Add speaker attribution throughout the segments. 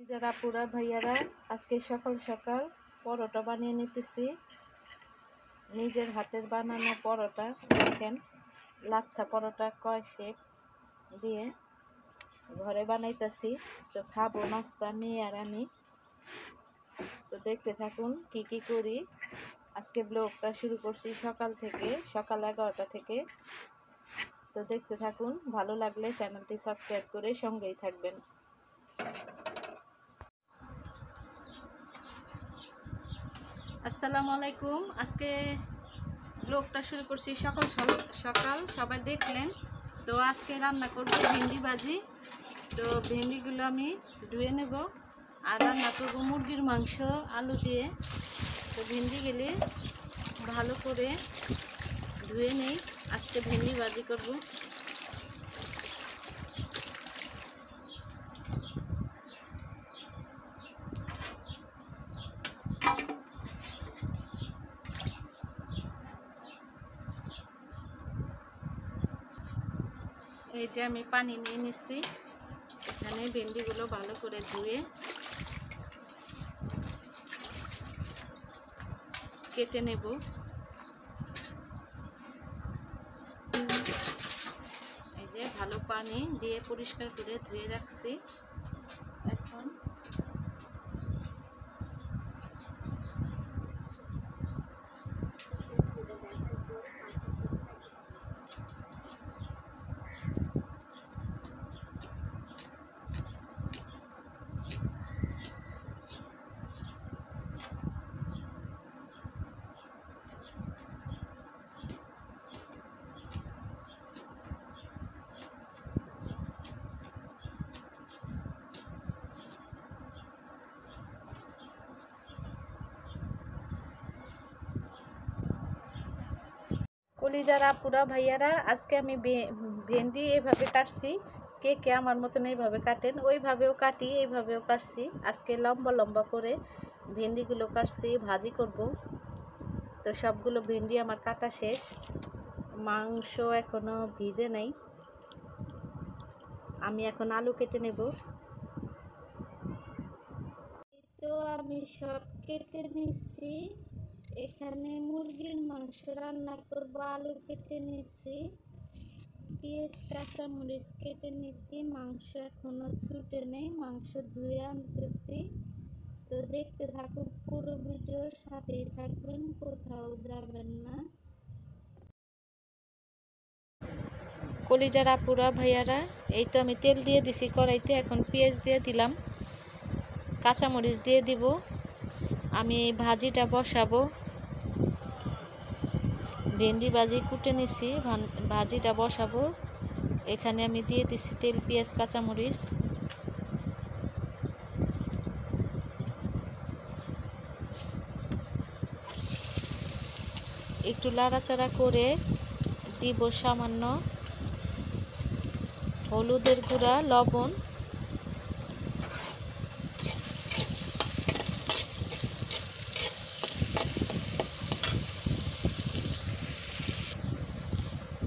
Speaker 1: যারা পুরা ভাইয়ারা আজকে সকাল সকাল পরোটা বানিয়ে নিতেছি। নিজের হাতের বানানো পরোটা, দেখেন লাচ্ছা পরোটা কয় শেপ দিয়ে ঘরে বানাইতেছি। তো খাবো নাস্তা মেয়ে আর আমি। তো দেখতে থাকুন কি কি করি। আজকে ব্লগটা শুরু করছি সকাল 11টা থেকে। তো দেখতে থাকুন, ভালো লাগলে চ্যানেলটি সাবস্ক্রাইব করে সঙ্গেই থাকবেন। আসসালামু আলাইকুম। আজকে ব্লগটা শুরু করছি সকাল সকাল, সবাই দেখলেন। তো আজকে রান্না করব ভেন্ডি ভাজি। তো ভেন্ডিগুলো আমি ধুয়ে নেব আর রান্না করব মুরগির মাংস আলু দিয়ে। তো ভেন্ডিগুলি ভালো করে ধুয়ে নেই, আজকে ভেন্ডি ভাজি করব। এই যে আমি পানি নিয়ে নিচ্ছি, এখানে ভেন্ডিগুলো ভালো করে ধুয়ে কেটে নেব। এই যে ভালো পানি দিয়ে পরিষ্কার করে ধুয়ে রাখছি। এখন কলিজার আপুরা ভাইয়ারা, আজকে আমি ভেন্ডি এইভাবে কাটছি। কে কে আমার মতন এইভাবে কাটেন, ওইভাবেও কাটি, এইভাবেও কাটছি। আজকে লম্বা লম্বা করে ভেন্ডিগুলো কাটছি, ভাজি করব। তো সবগুলো ভেন্ডি আমার কাটা শেষ, মাংস এখনো ভিজে নাই। আমি এখন আলু কেটে নেব। তো আমি সব কেটে নিচ্ছি। এখানে মুরগির মাংস রান্না করব, আলু কেটে নিচ্ছি, পেঁয়াজ কাঁচামরিচ কেটে নিচ্ছি। মাংস এখনো ছুটে নেই, মাংস ধুয়ে আনতেছি। তো দেখতে থাকুন, পুরো ভিডিওর সাথেই থাকবেন, কোথাও যাবেন না। কলিজার আপুরা ভাইয়ারা, এই তো আমি তেল দিয়ে দিছি কড়াইতে, এখন পেঁয়াজ দিয়ে দিলাম, কাঁচামরিচ দিয়ে দিব। আমি ভাজিটা বসাবো, ভেন্ডি ভাজি কুটে নিছি, ভাজিটা বসাবো। এখানে আমি দিয়ে দিছি তেল, পেঁয়াজ, কাঁচামরিচ। একটু লাড়াচাড়া করে দিব সামান্য হলুদের গুঁড়া, লবণ।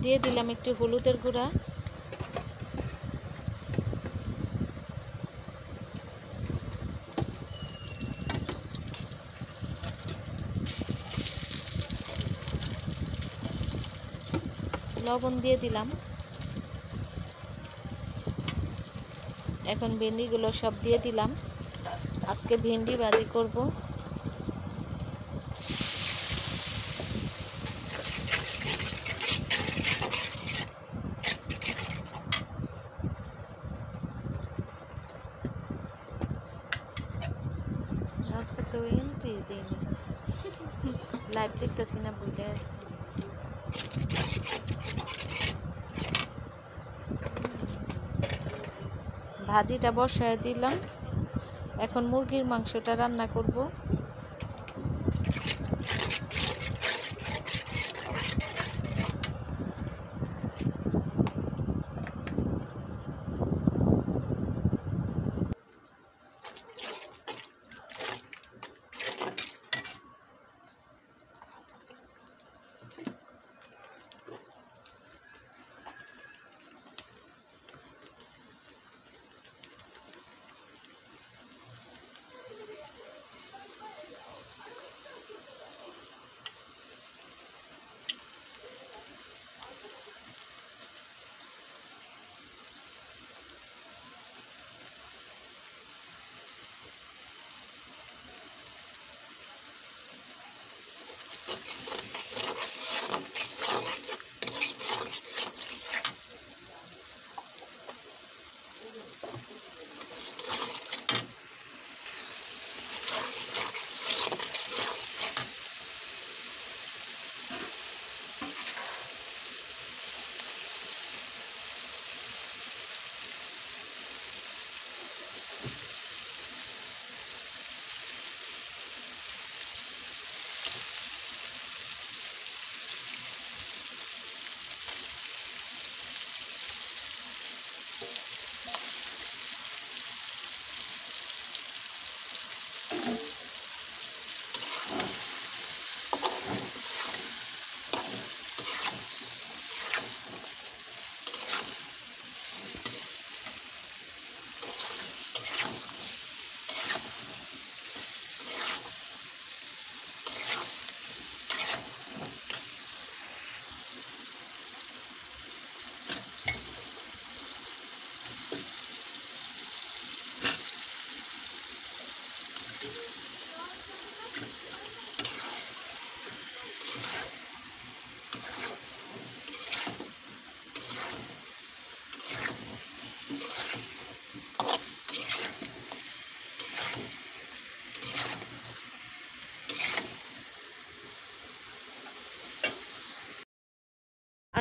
Speaker 1: দিয়ে দিলাম একটু হলুদের গুঁড়া। লবণ দিয়ে দিলাম। এখন ভেন্ডিগুলো সব দিয়ে দিলাম। আজকে ভেন্ডি ভাজি করব। আজকে তো এন্ট্রি দিইনি, লাইভ দেখতেছি না, বুঝলে আছি। ভাজিটা বসায় দিলাম, এখন মুরগির মাংসটা রান্না করব।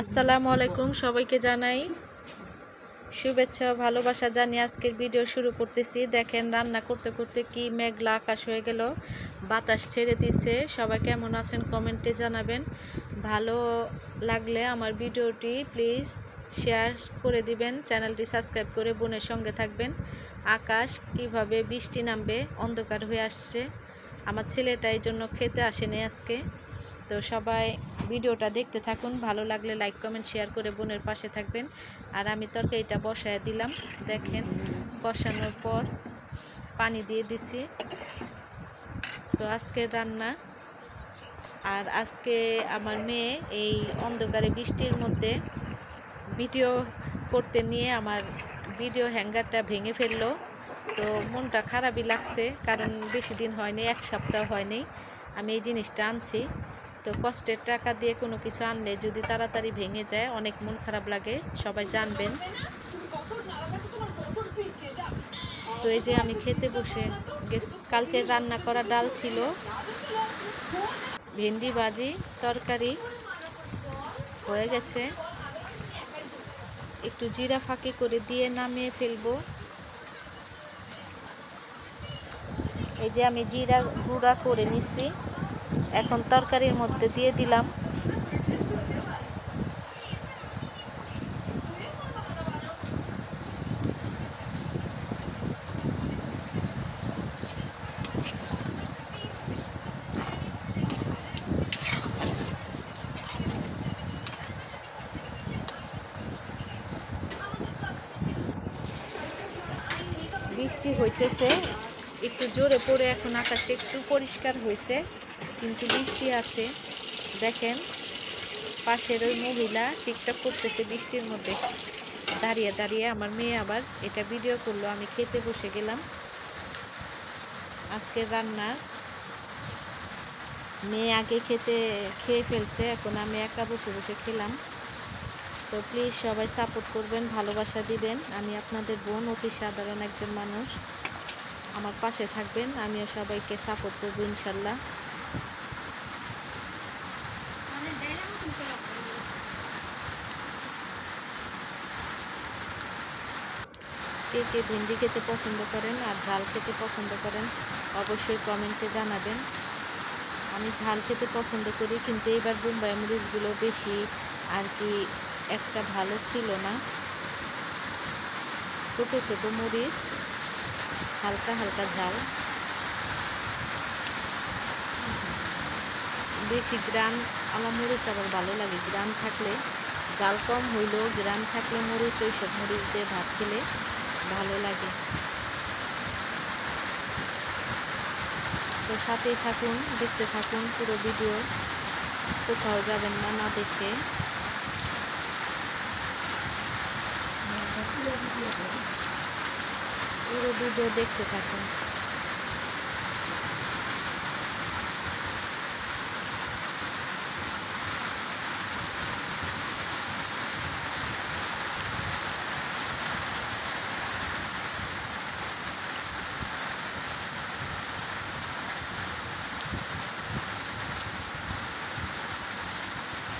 Speaker 1: আসসালামু আলাইকুম, সবাইকে জানাই শুভেচ্ছা ও ভালোবাসা জানিয়ে আজকের ভিডিও শুরু করতেছি। দেখেন রান্না করতে করতে কি মেঘলা আকাশ হয়ে গেল, বাতাস ছেড়ে দিচ্ছে। সবাই কেমন আছেন কমেন্টে জানাবেন। ভালো লাগলে আমার ভিডিওটি প্লিজ শেয়ার করে দিবেন, চ্যানেলটি সাবস্ক্রাইব করে বোনের সঙ্গে থাকবেন। আকাশ কিভাবে বৃষ্টি নামবে, অন্ধকার হয়ে আসছে। আমার ছেলেটা এই জন্য খেতে আসেনি আজকে। তো সবাই ভিডিওটা দেখতে থাকুন, ভালো লাগলে লাইক কমেন্ট শেয়ার করে বোনের পাশে থাকবেন। আর আমি তরকারিটা বসায় দিলাম, দেখেন কষানোর পর পানি দিয়ে দিছি। তো আজকের রান্না। আর আজকে আমার মেয়ে এই অন্ধকারে বৃষ্টির মধ্যে ভিডিও করতে নিয়ে আমার ভিডিও হ্যাঙ্গারটা ভেঙে ফেললো। তো মনটা খারাপই লাগছে, কারণ বেশি দিন হয়নি, এক সপ্তাহ হয়নি আমি এই জিনিসটা আনছি। তো কষ্টের টাকা দিয়ে কোনো কিছু আনলে যদি তাড়াতাড়ি ভেঙে যায় অনেক মন খারাপ লাগে, সবাই জানবেন। তো এই যে আমি খেতে বসে গেছি। কালকে রান্না করা ডাল ছিল, ভেন্ডি ভাজি, তরকারি হয়ে গেছে। একটু জিরা ফাঁকি করে দিয়ে নামিয়ে ফেলবো। এই যে আমি জিরা গুঁড়া করে নিছি, এখন তরকারির মধ্যে দিয়ে দিলাম। বৃষ্টি হইতেছে একটু জোরে পড়ে, এখন আকাশটা একটু পরিষ্কার হয়েছে, কিন্তু বৃষ্টি আছে। দেখেন পাশের ওই মহিলা টিকটক করতেছে বৃষ্টির মধ্যে দাঁড়িয়ে দাঁড়িয়ে। আমার মেয়ে আবার এটা ভিডিও করলো। আমি খেতে বসে গেলাম। আজকের রান্না মেয়ে আগে খেয়ে ফেলছে, এখন আমি একা বসে বসে খেলাম। তো প্লিজ সবাই সাপোর্ট করবেন, ভালোবাসা দিবেন। আমি আপনাদের বোন, অতি সাধারণ একজন মানুষ। আমার পাশে থাকবেন, আমিও সবাইকে সাপোর্ট করবো ইনশাল্লাহ। কে কে ভেন্ডি খেতে পছন্দ করেন আর ঝাল খেতে পছন্দ করেন অবশ্যই কমেন্টে জানাবেন। আমি ঝাল খেতে পছন্দ করি, কিন্তু এবার বোম্বাই মরিচগুলো বেশি আর কি একটা ভালো ছিল না। ছোটো ছোটো মরিচ, হালকা হালকা ঝাল, বেশি গ্রান আমার মরিচ আবার ভালো লাগে। গ্রান থাকলে, জাল কম হইলেও গ্রান থাকলে মরিচ, ওইসব মরিচ দিয়ে ভাত খেলে ভালো লাগে। তো সাথেই থাকুন, দেখতে থাকুন পুরো ভিডিও, কোথাও যাবেন না না দেখে। পুরো ভিডিও দেখতে থাকুন।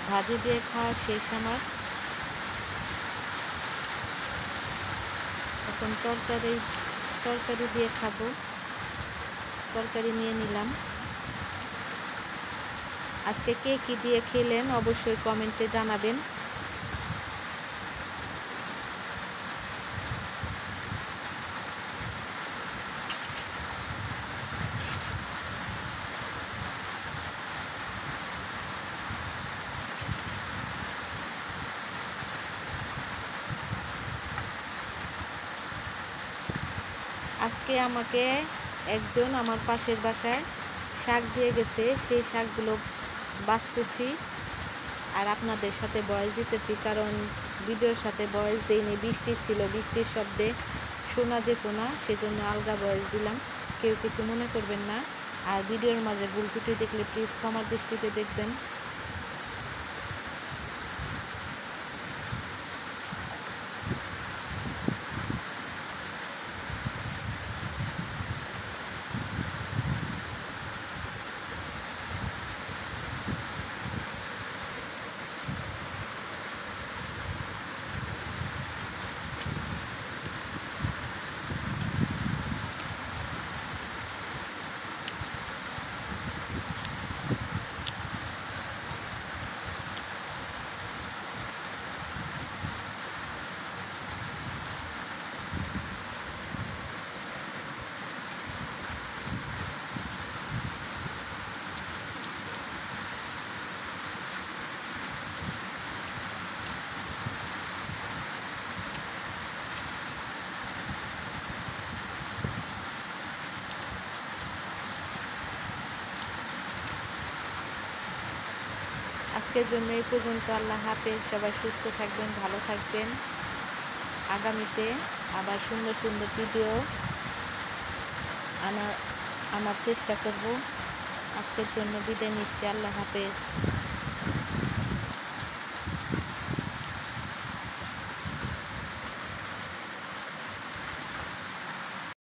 Speaker 1: ভাজি দিয়ে খাওয়া শেষ আমার। এখন তরকারি দিয়ে খাবো। তরকারি নিয়ে নিলাম। আজকে কে কি দিয়ে খেলেন অবশ্যই কমেন্টে জানাবেন। আজকে আমাকে একজন আমার পাশের বাসায় শাক দিয়ে গেছে, সেই শাকগুলো বাছতেছি আর আপনাদের সাথে ভয়েস দিতেছি, কারণ ভিডিওর সাথে ভয়েস দেইনি, বৃষ্টি ছিল, বৃষ্টির শব্দে শোনা যেত না, সেজন্য আলগা ভয়েস দিলাম। কেউ কিছু মনে করবেন না। আর ভিডিওর মাঝে ভুল ত্রুটি দেখলে প্লিজ ক্ষমার দৃষ্টিতে দেখবেন। আজকের জন্য এই পর্যন্ত। আল্লাহ হাফেজ। সবাই সুস্থ থাকবেন, ভালো থাকবেন। আগামীতে আবার সুন্দর সুন্দর ভিডিও আনার চেষ্টা করব। আজকের জন্য বিদায় নিচ্ছি। আল্লাহ হাফেজ।